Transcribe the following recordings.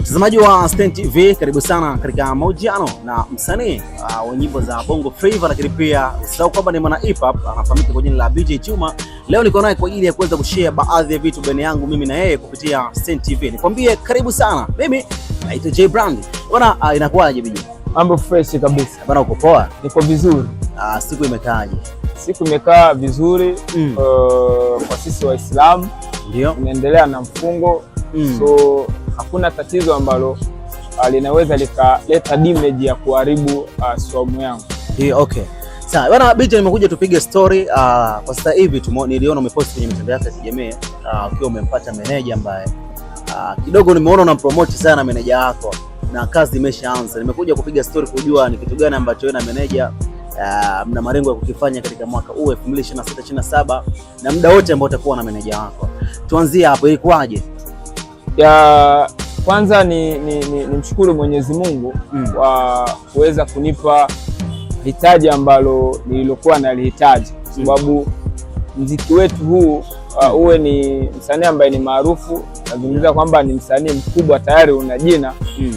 Mtazamaji wa Stein TV, karibu sana katika mahojiano na msanii wa nyimbo za Bongo Flava, lakini pia usisahau kwamba ni mwana hip hop, anafahamika kwa jina la BJ Chuma. Leo niko naye kwa ajili ya kuweza kushare baadhi ya vitu baina yangu mimi na yeye kupitia Stein TV. Nikwambie karibu sana. Mimi naitwa J Brand. Bwana, inakuwaje BJ? Mambo fresh kabisa. Bwana, uko poa? Niko vizuri. Siku imekaaje? Siku imekaa vizuri. Kwa sisi Waislamu ndio tunaendelea na mfungo. So hakuna tatizo ambalo linaweza likaleta damage ya kuharibu saumu yangu. Okay. Sawa. Bwana BJ, nimekuja tupige story. Kwa sasa hivi niliona umepost kwenye mitandao yako ya kijamii ukiwa umempata meneja ambaye kidogo nimeona unampromote sana meneja wako na kazi imeshaanza. Nimekuja kupiga story kujua ni kitu gani ambacho wewe na meneja mna malengo ya kukifanya katika mwaka huu 2026-2027 na muda wote ambao utakuwa na meneja wako. Tuanzie hapo, ilikuwaje? Ya kwanza ni mshukuru Mwenyezi Mungu kwa kuweza kunipa hitaji ambalo nililokuwa nalihitaji, sababu muziki wetu huu uwe ni msanii ambaye ni maarufu, nazungumza kwamba ni msanii mkubwa tayari una jina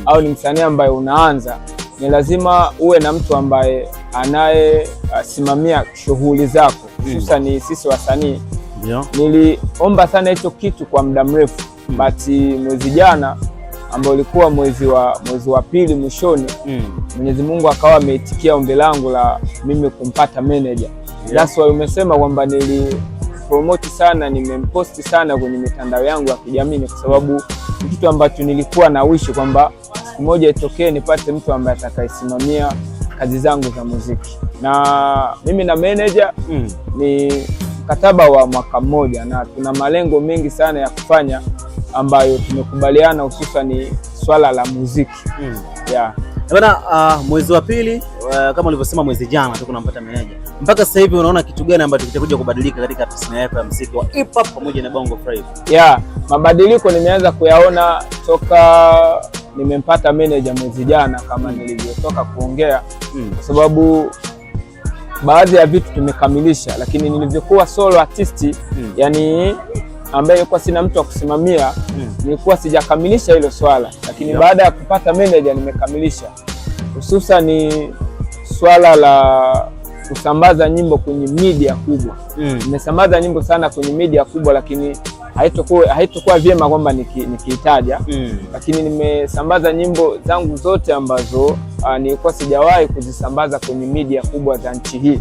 au ni msanii ambaye unaanza, ni lazima uwe na mtu ambaye anayesimamia shughuli zako, hususan sisi wasanii. Niliomba sana hicho kitu kwa muda mrefu, but mwezi jana ambao ulikuwa mwezi wa pili mwishoni, Mwenyezi Mungu akawa ameitikia ombi langu la mimi kumpata manager. That's why umesema kwamba nilipromote sana, nimemposti sana kwenye mitandao yangu ya kijamii, kwa sababu kitu ambacho nilikuwa na wish kwamba siku moja itokee nipate mtu ambaye atakayesimamia kazi zangu za muziki. Na mimi na manager ni mkataba wa mwaka mmoja na tuna malengo mengi sana ya kufanya ambayo tumekubaliana, hususan ni swala la muziki. Bwana, mwezi wa pili kama ulivyosema mwezi jana tu kunampata meneja. Mpaka sasa hivi unaona kitu gani ambacho kitakuja kubadilika katika tasnia yako ya muziki wa hip hop pamoja na Bongo Flava? Mabadiliko nimeanza kuyaona toka nimempata meneja mwezi jana, kama nilivyotoka kuongea, kwa sababu baadhi ya vitu tumekamilisha, lakini nilivyokuwa solo artist, yani ambaye kwa sina mtu wa kusimamia, nilikuwa sijakamilisha hilo swala, lakini baada ya kupata manager nimekamilisha. Hususan ni swala la kusambaza nyimbo kwenye media kubwa. Nimesambaza nyimbo sana kwenye media kubwa, lakini haitokuwa vyema kwamba nikihitaja, lakini nimesambaza nyimbo zangu zote ambazo nilikuwa sijawahi kuzisambaza kwenye media kubwa za nchi hii.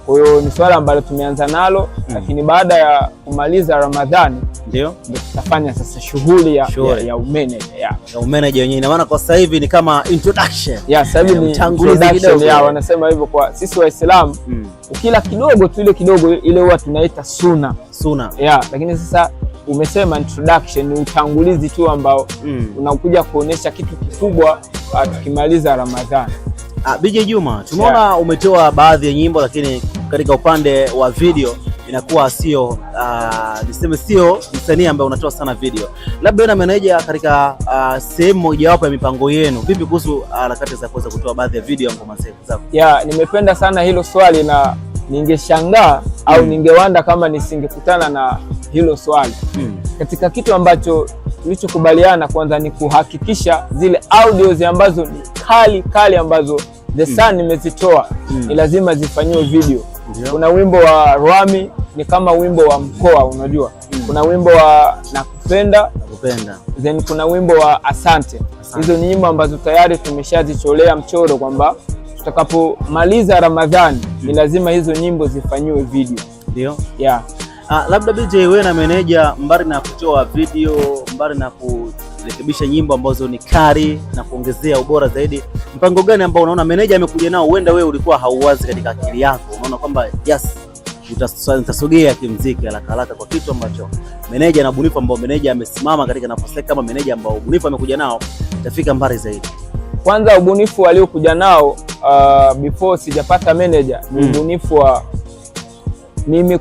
Kwa hiyo ni swala ambalo tumeanza nalo, lakini baada ya kumaliza Ramadhani ndio tutafanya sasa shughuli ya umeneja wenyewe. Ina maana kwa sasa hivi ni kama introduction. Sasa hivi ni introduction, wanasema hivyo kwa sisi Waislamu. Ukila kidogo tu ile kidogo ile huwa tunaita suna. Lakini sasa umesema introduction, ni utangulizi tu ambao unakuja kuonesha kitu kikubwa tukimaliza Ramadhani. BJ Juma, tumeona umetoa baadhi ya nyimbo, lakini katika upande wa video inakuwa sio niseme sio msanii ambaye unatoa sana video. Labda na meneja katika sehemu mojawapo ya mipango yenu, vipi kuhusu harakati za kuweza kutoa baadhi ya video ngoma zako? Nimependa sana hilo swali na ningeshangaa au ningewanda kama nisingekutana na hilo swali. Katika kitu ambacho tulichokubaliana kwanza ni kuhakikisha zile audios ambazo ni kali ambazo The Sun nimezitoa ni lazima zifanyiwe video. Kuna wimbo wa Rwami ni kama wimbo wa mkoa, unajua. Kuna wimbo wa Nakupenda, then kuna wimbo wa Asante. Hizo ni nyimbo ambazo tayari tumeshazicholea mchoro kwamba tutakapomaliza Ramadhani ni lazima hizo nyimbo zifanyiwe video. Ndio. Labda BJ, wewe na meneja, mbali na kutoa video, mbali na kurekebisha nyimbo ambazo ni kali na kuongezea ubora zaidi, mpango gani ambao unaona meneja amekuja nao huenda wewe ulikuwa hauwazi katika akili yako? Unaona kwamba utasogea kimuziki haraka kwa kitu ambacho meneja na ubunifu ambao meneja amesimama katika nafasi yake kama meneja ambao ubunifu amekuja nao itafika mbali zaidi? Kwanza ubunifu aliokuja nao before sijapata manager ni ubunifu wa mimi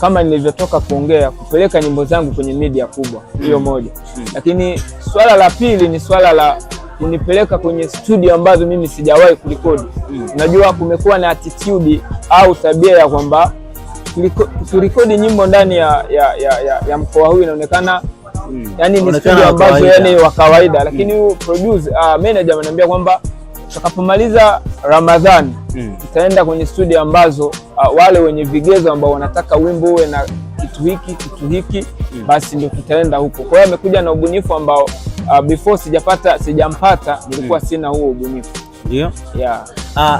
kama nilivyotoka kuongea, kupeleka nyimbo zangu kwenye media kubwa. Hiyo moja. Lakini swala la pili ni swala la kunipeleka kwenye studio ambazo mimi sijawahi kurekodi. Unajua kumekuwa na attitude au tabia ya kwamba tukirekodi nyimbo ndani ya mkoa huu inaonekana yani ni studio ambazo yani wa kawaida, lakini huyu producer manager ananiambia kwamba tutakapomaliza Ramadhani tutaenda kwenye studio ambazo wale wenye vigezo ambao wanataka wimbo uwe na kitu hiki basi ndio tutaenda huko. Kwa hiyo amekuja na ubunifu ambao before sijampata nilikuwa sina huo ubunifu. Ndio. Yeah.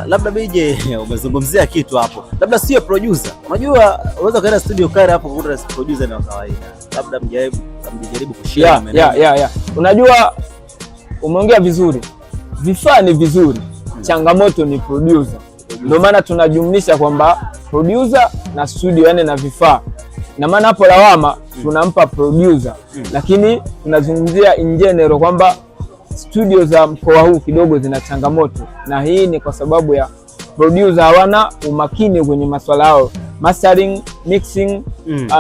Labda BJ umezungumzia kitu hapo. Labda sio producer. Unajua unaweza kaenda studio kare hapo kukuta producer ni wa kawaida. Labda mjaribu kushare. Yeah. Unajua umeongea vizuri. Vifaa ni vizuri. Changamoto ni producer. Ndio maana tunajumlisha kwamba producer na studio yani na vifaa. Na maana hapo lawama tunampa producer. Lakini tunazungumzia in general kwamba studio za mkoa huu kidogo zina changamoto, na hii ni kwa sababu ya producer hawana umakini kwenye masuala yao mastering, mixing,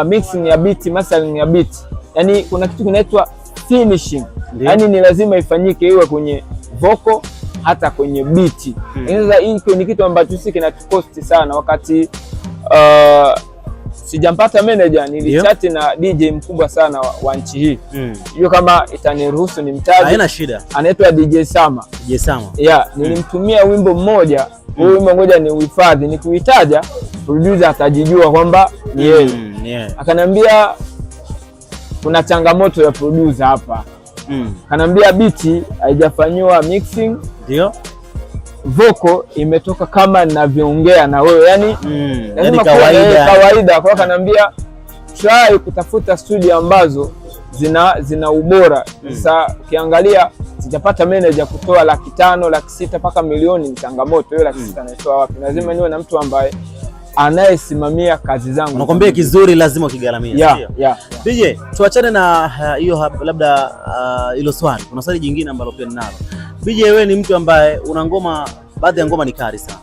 mixing ya beat, mastering ya beat. Yani kuna kitu kinaitwa finishing. Yani ni lazima ifanyike iwe kwenye vocal hata kwenye beat. Sasa hii ni kitu ambacho sisi kinatukosti sana. Wakati sijampata manager nilichati na DJ mkubwa sana wa nchi hii. Hiyo kama itaniruhusu nimtaje. Haina shida. Anaitwa DJ Sama. DJ Sama. Yeah, nilimtumia wimbo mmoja. Huo wimbo ngoja ni uhifadhi. Nikiutaja producer atajijua kwamba ni yeye. Akanambia kuna changamoto ya producer hapa. Akanambia beat haijafanywa mixing. Ndio. Vocal imetoka kama ninavyoongea na wewe yani kawaida. Kwa kanambia try kutafuta studio ambazo zina ubora. Sasa ukiangalia sijapata manager kutoa 500,000, 600,000 mpaka milioni, ni changamoto. Hiyo 600,000 naitoa wapi? Lazima niwe na mtu ambaye anayesimamia kazi zangu. Nakwambia kizuri lazima ukigaramia. Yeah. DJ, tuachane na hiyo labda hilo swali. Kuna swali jingine ambalo pia ninalo. BJ, wewe ni mtu ambaye una ngoma, baadhi ya ngoma ni kali sana,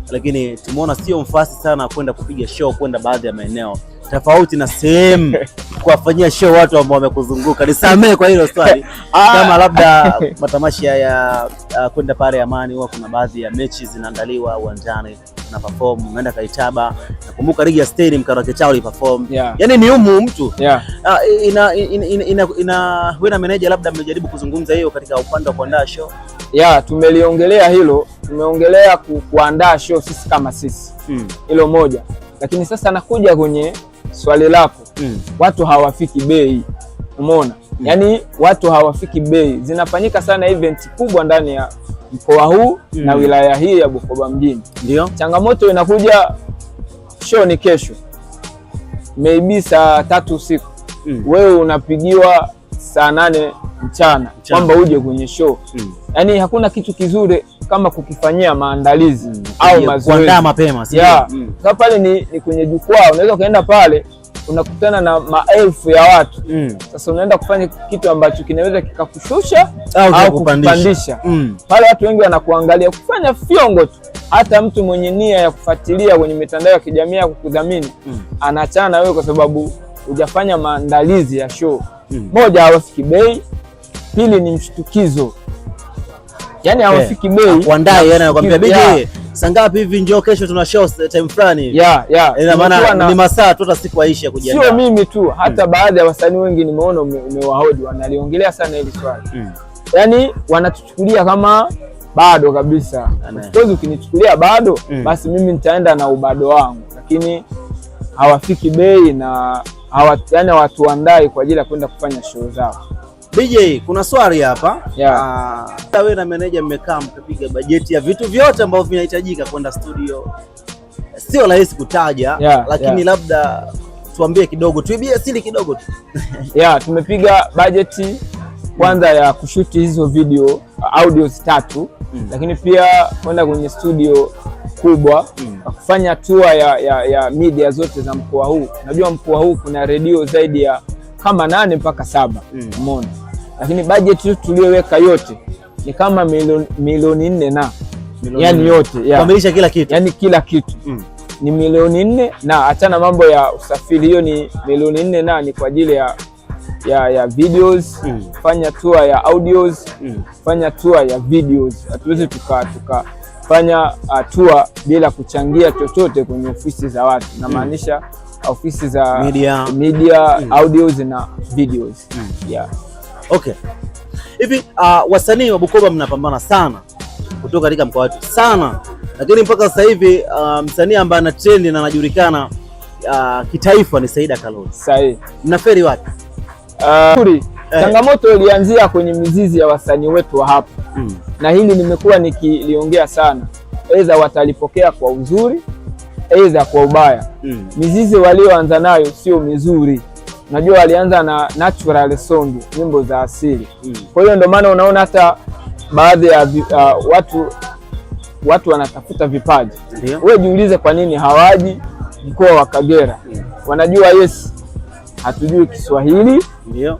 lakini tumeona sio mfasi sana kwenda kupiga show, kwenda baadhi ya maeneo tofauti na sehemu kuwafanyia show watu ambao wamekuzunguka. Nisamee kwa hilo swali. Kama labda matamasha ya kwenda pale Amani, huwa kuna baadhi ya mechi zinaandaliwa uwanjani na perform, unaenda Kaitaba. Nakumbuka Rigia Stadium Karaoke Chao perform. Yani ni mtu. Wewe na manager labda mmejaribu kuzungumza hiyo katika upande wa kuandaa show? Tumeliongelea hilo. Tumeongelea kuandaa show sisi kama sisi. Hilo moja. Lakini sasa nakuja kwenye swali lako. Watu hawafiki bei. Umeona? Yani watu hawafiki bei. Zinafanyika sana event kubwa ndani ya mkoa huu na wilaya hii ya Bukoba mjini. Ndio. Changamoto inakuja, show ni kesho. Maybe saa 3 usiku. Wewe unapigiwa saa 8 mchana kwamba uje kwenye show. Yani hakuna kitu kizuri kama kukifanyia maandalizi au mazoezi. Kuandaa mapema. Sasa pale ni kwenye jukwaa, unaweza kaenda pale unakutana na maelfu ya watu. Sasa unaenda kufanya kitu ambacho kinaweza kikakushusha au kukupandisha. Pale watu wengi wanakuangalia kufanya fiongo tu. Hata mtu mwenye nia ya kufuatilia kwenye mitandao ya kijamii ya kukudhamini anaachana na wewe kwa sababu hujafanya maandalizi ya show. Moja, hawafiki bei. Pili, ni mshtukizo. Yani hawafiki bei. Kuandaa yani anakuambia BJ, saa ngapi hivi njoo kesho tuna show time fulani. Ina maana ni masaa tu hata siku aisha kujiandaa. Sio mimi tu, hata baadhi ya wasanii wengi nimeona umewahoji wanaliongelea sana hili swali. Yani wanatuchukulia kama bado kabisa. Siwezi ukinichukulia bado, basi mimi nitaenda na ubado wangu. Lakini hawafiki bei na yani hawatuandai kwa ajili ya kwenda kufanya show zao. BJ, kuna swali hapa. Wewe na manager mmekaa mkapiga bajeti ya vitu vyote ambavyo vinahitajika kwenda studio. Sio rahisi kutaja, lakini labda tuambie kidogo, tuibie siri kidogo tu. Tumepiga bajeti kwanza ya kushuti hizo video audios 3, lakini pia kwenda kwenye studio kubwa kufanya tour ya media zote za mkoa huu. Najua mkoa huu kuna radio zaidi ya kama 8 mpaka 7. Umeona? Lakini budget tuliyoweka yote ni kama milioni 4 na yani yote kukamilisha kila kitu. Yani kila kitu ni milioni 4 na achana mambo ya usafiri, hiyo ni milioni 4 na ni kwa ajili ya videos, fanya tour ya audios, fanya tour ya videos. Hatuwezi tukafanya tour bila kuchangia chochote kwenye ofisi za watu. Na maanisha ofisi za media audios na videos. Yeah. Okay. Hivi wasanii wa Bukoba mnapambana sana kutoka katika mkoa wetu sana, lakini mpaka sasa hivi msanii ambaye ana trend na anajulikana kitaifa ni Saida Kalonzo. Sahihi. Mnaferi wapi? Changamoto ilianzia kwenye mizizi ya wasanii wetu wa hapa. Na hili nimekuwa nikiliongea sana. Aidha watalipokea kwa uzuri, aidha kwa ubaya. Mizizi walioanza nayo sio mizuri. Najua walianza na natural song, nyimbo za asili. Kwa hiyo ndio maana unaona hata baadhi ya watu wanatafuta vipaji. Wewe jiulize kwa nini hawaji mkoa wa Kagera? Wanajua yes, hatujui Kiswahili. Ndio.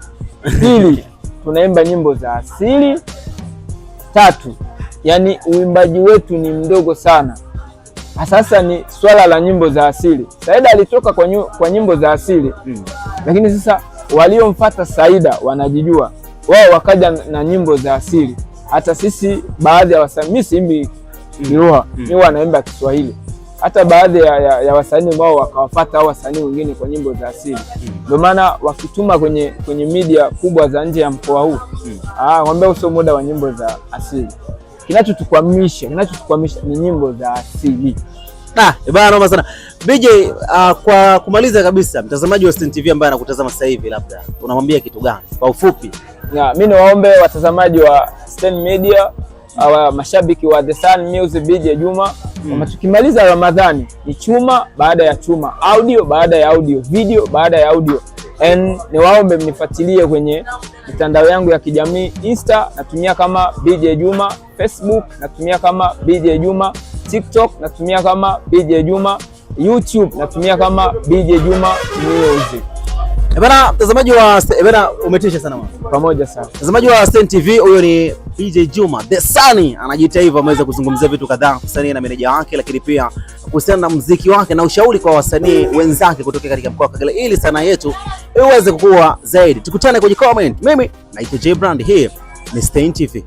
Pili, tunaimba nyimbo za asili. Tatu, yani uimbaji wetu ni mdogo sana. Sasa ni swala la nyimbo za asili. Saida alitoka kwa nyimbo za asili. Lakini sasa waliomfuata Saida wanajijua. Wao wakaja na nyimbo za asili. Hata sisi baadhi ya wasanii, mimi siimbi Kiroha, mimi wanaimba Kiswahili. Hata baadhi ya wasanii wao wakawafuata hao wasanii wengine kwa nyimbo za asili. Ndio maana wakituma kwenye media kubwa za nje ya mkoa huu, waambia usio muda wa nyimbo za asili. Kinachotukwamisha ni nyimbo za asili. Bana naomba sana. BJ, kwa kumaliza kabisa, mtazamaji wa Stein TV ambaye anakutazama sasa hivi, labda unamwambia kitu gani kwa ufupi? Mimi niwaombe watazamaji wa Stein Media, mashabiki wa The Sun Music, BJ Juma, tukimaliza Ramadhani ni chuma baada ya chuma, audio baada ya audio, video baada ya audio. Niwaombe mnifuatilie kwenye mitandao yangu ya kijamii. Insta natumia kama BJ Juma, Facebook natumia kama BJ Juma, TikTok natumia kama BJ Juma, YouTube natumia kama BJ Juma Music. Bana mtazamaji wa bana, umetisha sana mwana. Pamoja sana. Mtazamaji wa Stein TV, huyo ni BJ Juma The Sun, anajiita hivyo. Ameweza kuzungumzia vitu kadhaa kusanii na meneja wake, lakini pia kuhusiana na muziki wake na ushauri kwa wasanii wenzake kutoka katika mkoa wa Kagera, ili sanaa yetu iweze kukua zaidi. Tukutane kwenye comment. Mimi naitwa J Brand, hii ni Stein TV.